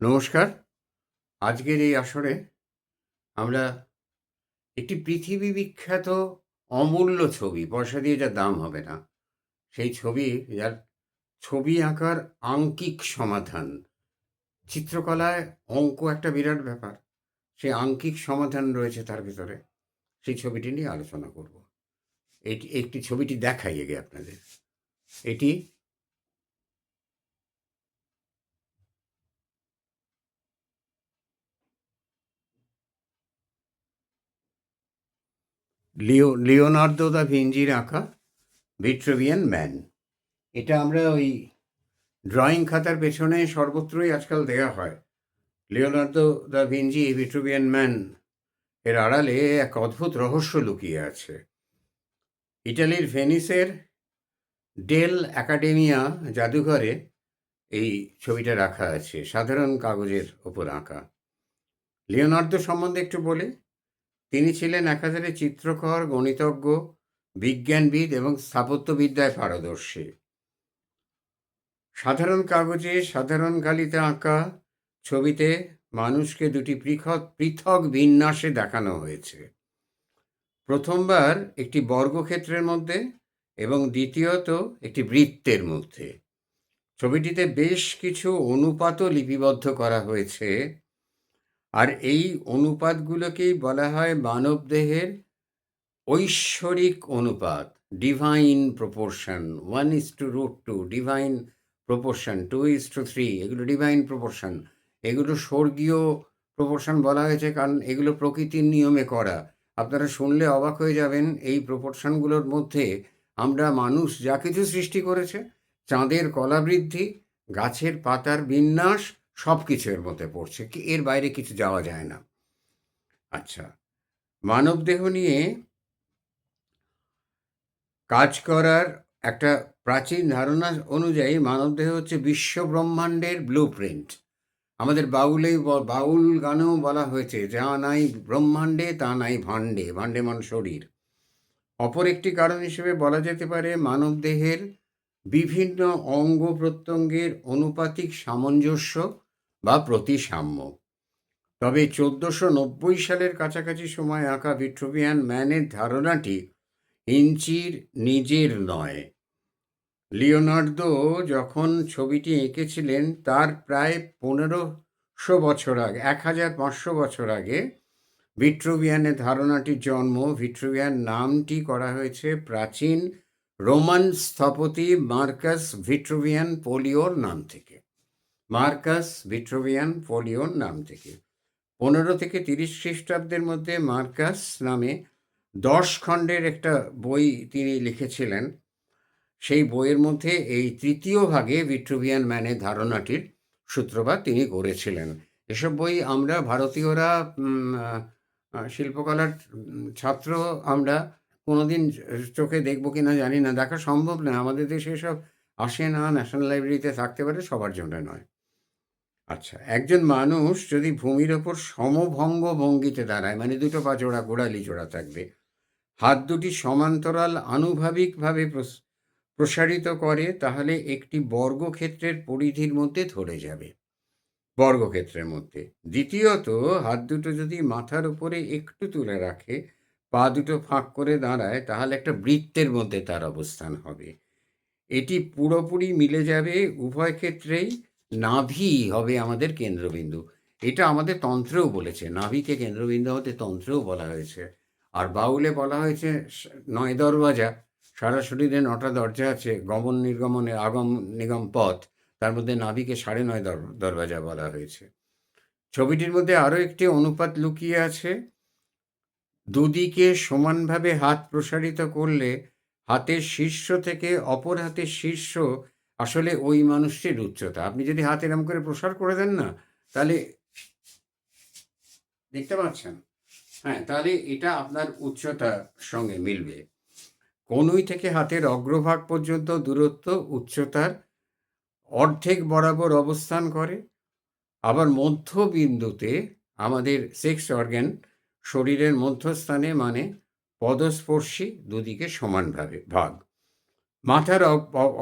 নমস্কার। আজকের এই আসরে আমরা একটি পৃথিবী বিখ্যাত অমূল্য ছবি, পয়সা দিয়ে যার দাম হবে না, সেই ছবি, যার ছবি আঁকার আঙ্কিক সমাধান। চিত্রকলায় অঙ্ক একটা বিরাট ব্যাপার। সেই আঙ্কিক সমাধান রয়েছে তার ভেতরে। সেই ছবিটি নিয়ে আলোচনা করব। একটি ছবিটি দেখাই আগে আপনাদের। এটি লিওনার্দো দা ভিঞ্চির আঁকা ভিট্রুভিয়ান ম্যান। এটা আমরা ওই ড্রয়িং খাতার পেছনে সর্বত্রই আজকাল দেয়া হয়। Leonardo da Vinci Vitruvian man এর আড়ালে এক অদ্ভুত রহস্য লুকিয়ে আছে। ইটালির ভেনিসের ডেল অ্যাকাডেমিয়া জাদুঘরে এই ছবিটা রাখা আছে, সাধারণ কাগজের ওপর আঁকা। লিওনার্দো সম্বন্ধে একটু বলি। তিনি ছিলেন একাধারে চিত্রকর, গণিতজ্ঞ, বিজ্ঞানবিদ এবং স্থাপত্যবিদ্যায় পারদর্শী। সাধারণ কাগজে সাধারণ কালিতে আঁকা ছবিতে মানুষকে দুটি পৃথক পৃথক বিন্যাসে দেখানো হয়েছে। প্রথমবার একটি বর্গক্ষেত্রের মধ্যে এবং দ্বিতীয়ত একটি বৃত্তের মধ্যে। ছবিটিতে বেশ কিছু অনুপাতও লিপিবদ্ধ করা হয়েছে, আর এই অনুপাতগুলোকেই বলা হয় মানবদেহের ঐশ্বরিক অনুপাত, ডিভাইন প্রপোর্শন। 1:√2, divine proportion. 2:3, এগুলো ডিভাইন প্রপোর্শন। এগুলো স্বর্গীয় প্রপোর্শন বলা হয়েছে কারণ এগুলো প্রকৃতির নিয়মে করা। আপনারা শুনলে অবাক হয়ে যাবেন, এই প্রপোর্শনগুলোর মধ্যে আমরা মানুষ যা কিছু সৃষ্টি করেছে, চাঁদের কলাবৃদ্ধি, গাছের পাতার বিন্যাস, সব কিছু এর মধ্যে পড়ছে, এর বাইরে কিছু যাওয়া যায় না। আচ্ছা, মানবদেহ নিয়ে কাজ করার একটা প্রাচীন ধারণা অনুযায়ী মানবদেহ হচ্ছে বিশ্ব ব্রহ্মাণ্ডের ব্লু প্রিন্ট। আমাদের বাউল গানেও বলা হয়েছে, যা নাই ব্রহ্মাণ্ডে তা নাই ভাণ্ডে। ভাণ্ডে মান শরীর। অপর একটি কারণ হিসেবে বলা যেতে পারে মানবদেহের বিভিন্ন অঙ্গ প্রত্যঙ্গের অনুপাতিক সামঞ্জস্য বা প্রতিসাম্য। তবে 1490 সালের কাছাকাছি সময় আঁকা ভিট্রুভিয়ান ম্যানের ধারণাটি ভিঞ্চির নিজের নয়। লিওনার্দো যখন ছবিটি এঁকেছিলেন তার প্রায় 1500 বছর আগে, 1500 বছর আগে ভিট্রুভিয়ানের ধারণাটির জন্ম। ভিট্রুভিয়ান নামটি করা হয়েছে প্রাচীন রোমান স্থপতি মার্কাস ভিট্রুভিয়ান পোলিওর নাম থেকে। মার্কাস ভিট্রুভিয়ান পোলিওর নাম থেকে 15 থেকে 30 খ্রিস্টাব্দের মধ্যে মার্কাস নামে 10 খণ্ডের একটা বই তিনি লিখেছিলেন। সেই বইয়ের মধ্যে এই তৃতীয় ভাগে ভিট্রুভিয়ান ম্যানের ধারণাটির সূত্রপাত তিনি করেছিলেন। এসব বই আমরা ভারতীয়রা, শিল্পকলার ছাত্র, আমরা কোনোদিন চোখে দেখবো কিনা জানি না, দেখা সম্ভব নয়। আমাদের দেশে এসব আসে না, ন্যাশনাল লাইব্রেরিতে থাকতে পারে, সবার জন্য নয়। আচ্ছা, একজন মানুষ যদি ভূমির ওপর সমভঙ্গ ভঙ্গিতে দাঁড়ায়, মানে দুটো পা জোড়া, গোড়ালি জোড়া থাকবে, হাত দুটি সমান্তরাল আনুভাবিকভাবে প্রসারিত করে, তাহলে একটি বর্গক্ষেত্রের পরিধির মধ্যে ধরে যাবে, বর্গক্ষেত্রের মধ্যে। দ্বিতীয়ত, হাত দুটো যদি মাথার উপরে একটু তুলে রাখে, পা দুটো ফাঁক করে দাঁড়ায়, তাহলে একটা বৃত্তের মধ্যে তার অবস্থান হবে। এটি পুরোপুরি মিলে যাবে উভয় ক্ষেত্রেই। নাভি হবে আমাদের কেন্দ্রবিন্দু। এটা আমাদের তন্ত্রেও বলেছে, নাভিকে কেন্দ্রবিন্দু হতে তন্ত্রেও বলা হয়েছে। আর বাউলে বলা হয়েছে 9 দরওয়াজা। সারা শরীরে 9টা দরজা আছে, গমন নির্গমনে, আগম নিগম পথ। তার মধ্যে নাভিকে 9.5 দরওয়াজা বলা হয়েছে। ছবিটির মধ্যে আরও একটি অনুপাত লুকিয়ে আছে। দুদিকে সমানভাবে হাত প্রসারিত করলে হাতের শীর্ষ থেকে অপর হাতের শীর্ষ আসলে ওই মানুষটির উচ্চতা। আপনি যদি হাত এরম করে প্রসার করে দেন না, তাহলে দেখতে পাচ্ছেন, হ্যাঁ, তাহলে এটা আপনার উচ্চতার সঙ্গে মিলবে। কনুই থেকে হাতের অগ্রভাগ পর্যন্ত দূরত্ব উচ্চতার অর্ধেক বরাবর অবস্থান করে। আবার মধ্যবিন্দুতে আমাদের সেক্স অর্গ্যান শরীরের মধ্যস্থানে, মানে পদস্পর্শী দুদিকে সমানভাবে ভাগ। মাথার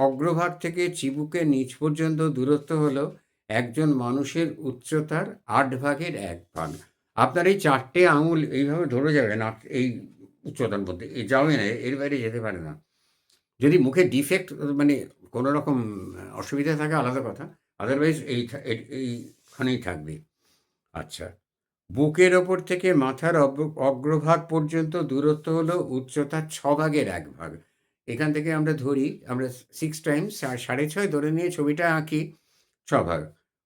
অগ্রভাগ থেকে চিবুকের নিচ পর্যন্ত দূরত্ব হলো একজন মানুষের উচ্চতার 8/1 আপনার এই 4টে আঙুল এইভাবে ধরে যাবেন এই উচ্চতার মধ্যে যাবে না, এর বাইরে যেতে পারে না। যদি মুখে ডিফেক্ট মানে কোনো রকম অসুবিধা থাকে আলাদা কথা, আদারওয়াইজ এইখানেই থাকবে। আচ্ছা, বুকের ওপর থেকে মাথার অগ্রভাগ পর্যন্ত দূরত্ব হলো উচ্চতার 6/1 এখান থেকে আমরা ধরি, আমরা 6 টাইমস 6.5 ধরে নিয়ে ছবিটা আঁকি, 6 ভাগ।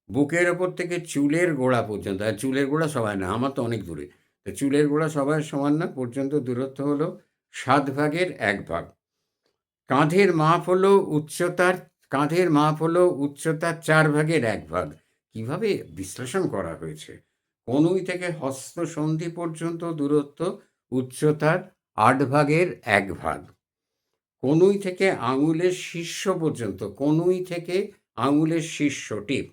বুকের ওপর থেকে চুলের গোড়া পর্যন্ত, আর চুলের গোড়া সবাই না, আমার তো অনেক দূরে, তো চুলের গোড়া সবার সমান না, পর্যন্ত দূরত্ব হলো 7/1 কাঁধের মাপ হলো উচ্চতার 4/1 কিভাবে বিশ্লেষণ করা হয়েছে? কনুই থেকে হস্তসন্ধি পর্যন্ত দূরত্ব উচ্চতার 8/1 কনুই থেকে আঙুলের শীর্ষ পর্যন্ত, টিপ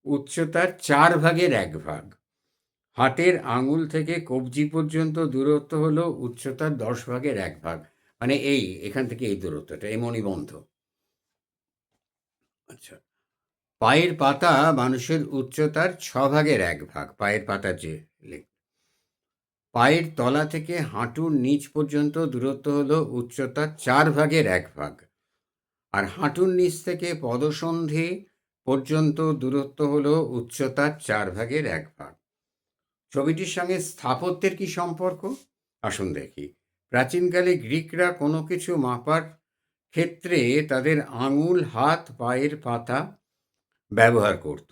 উচ্চতার 4/1 হাতের আঙুল থেকে কবজি পর্যন্ত দূরত্ব হলো উচ্চতার 10/1 মানে এখান থেকে এই দূরত্বটা, এই মণিবন্ধ। আচ্ছা, পায়ের পাতা মানুষের উচ্চতার 6/1 পায়ের পাতা পায়ের তলা থেকে হাঁটুর নিচ পর্যন্ত দূরত্ব হলো উচ্চতার 4/1 আর হাঁটুর নিচ থেকে পদসন্ধি পর্যন্ত দূরত্ব হলো উচ্চতার 4/1 ছবিটির সঙ্গে স্থাপত্যের কি সম্পর্ক? আসুন দেখি। প্রাচীনকালে গ্রিকরা কোনো কিছু মাপার ক্ষেত্রে তাদের আঙুল, হাত, পায়ের পাতা ব্যবহার করত।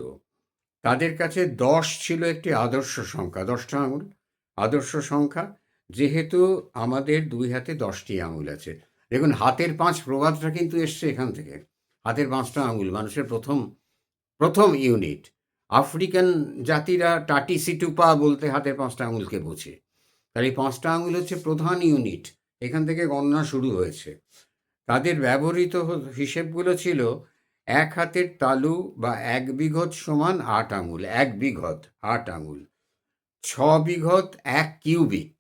তাদের কাছে 10 ছিল একটি আদর্শ সংখ্যা, 10টা আঙুল আদর্শ সংখ্যা, যেহেতু আমাদের 2 হাতে 10টি আঙুল আছে। দেখুন, হাতের 5 প্রবাদটা কিন্তু এসছে এখান থেকে। হাতের 5টা আঙুল মানুষের প্রথম ইউনিট। আফ্রিকান জাতিরা টাটি সিটুপা বলতে হাতের 5টা আঙুলকে বোঝে। তার এই 5টা আঙুল হচ্ছে প্রধান ইউনিট, এখান থেকে গণনা শুরু হয়েছে। তাদের ব্যবহৃত হিসেবগুলো ছিল 1 হাতের তালু বা 1 বিঘত সমান 8 আঙুল, 1 বিঘত 8 আঙুল, 6 বিঘত 1 কিউবিট,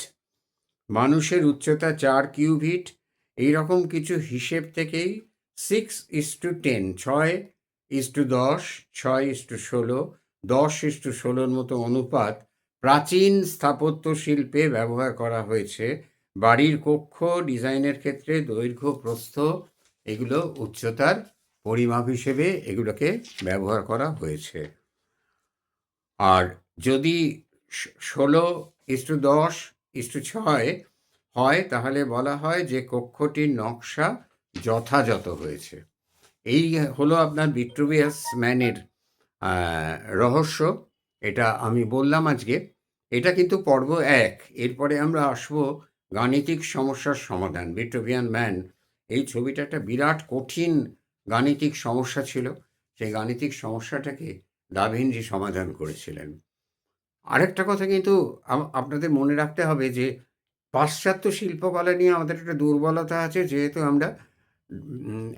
মানুষের উচ্চতা 4 কিউবিট, এইরকম কিছু হিসেব থেকেই 6:10, 6:10, 6:16, 10:16 মতো অনুপাত প্রাচীন স্থাপত্য শিল্পে ব্যবহার করা হয়েছে। বাড়ির কক্ষ ডিজাইনের ক্ষেত্রে দৈর্ঘ্য, প্রস্থ এগুলো উচ্চতার পরিমাপ হিসেবে এগুলোকে ব্যবহার করা হয়েছে। আর যদি 16:10:6 হয় তাহলে বলা হয় যে কক্ষটির নকশা যথাযথ হয়েছে। এই হলো আপনার ভিট্রুভিয়াস ম্যানের রহস্য। এটা আমি বললাম আজকে। এটা কিন্তু পর্ব 1। এরপরে আমরা আসবো গাণিতিক সমস্যার সমাধান। ভিট্রুভিয়ান ম্যান, এই ছবিটা একটা বিরাট কঠিন গাণিতিক সমস্যা ছিল। সেই গাণিতিক সমস্যাটাকে দা ভিঞ্চি সমাধান করেছিলেন। আরেকটা কথা কিন্তু আপনাদের মনে রাখতে হবে যে পাশ্চাত্য শিল্পকলা নিয়ে আমাদের একটা দুর্বলতা আছে, যেহেতু আমরা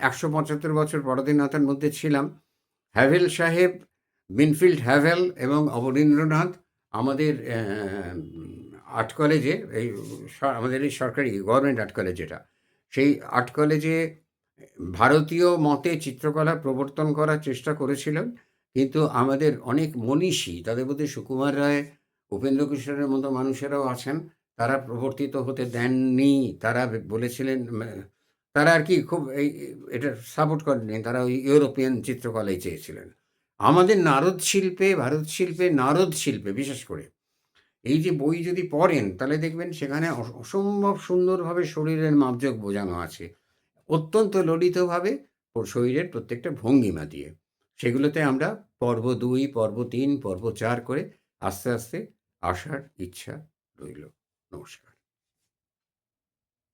175 বছর পরাধীনতার মধ্যে ছিলাম। হ্যাভেল সাহেব, বিনফিল্ড হ্যাভেল এবং অবনীন্দ্রনাথ আমাদের আর্ট কলেজে, আমাদের এই সরকারি গভর্নমেন্ট আর্ট কলেজ যেটা, সেই আর্ট কলেজে ভারতীয় মতে চিত্রকলা প্রবর্তন করার চেষ্টা করেছিলেন। কিন্তু আমাদের অনেক মনীষী, তাদের মধ্যে সুকুমার রায়, উপেন্দ্র কিশোরের মতো মানুষেরাও আছেন, তারা প্রবর্তিত হতে দেননি। তারা বলেছিলেন, তারা আর কি খুব এটা সাপোর্ট করেননি, তারা ওই ইউরোপিয়ান চিত্রকলাই চেয়েছিলেন। আমাদের ভারত শিল্পে বিশেষ করে এই যে বই যদি পড়েন তাহলে দেখবেন সেখানে অসম্ভব সুন্দরভাবে শরীরের মাপজোক বোঝানো আছে, অত্যন্ত ললিতভাবে শরীরের প্রত্যেকটা ভঙ্গিমা দিয়ে। সেগুলোতে আমরা পর্ব 2, পর্ব 3, পর্ব 4 করে আস্তে আস্তে আসার ইচ্ছা রইল। নমস্কার।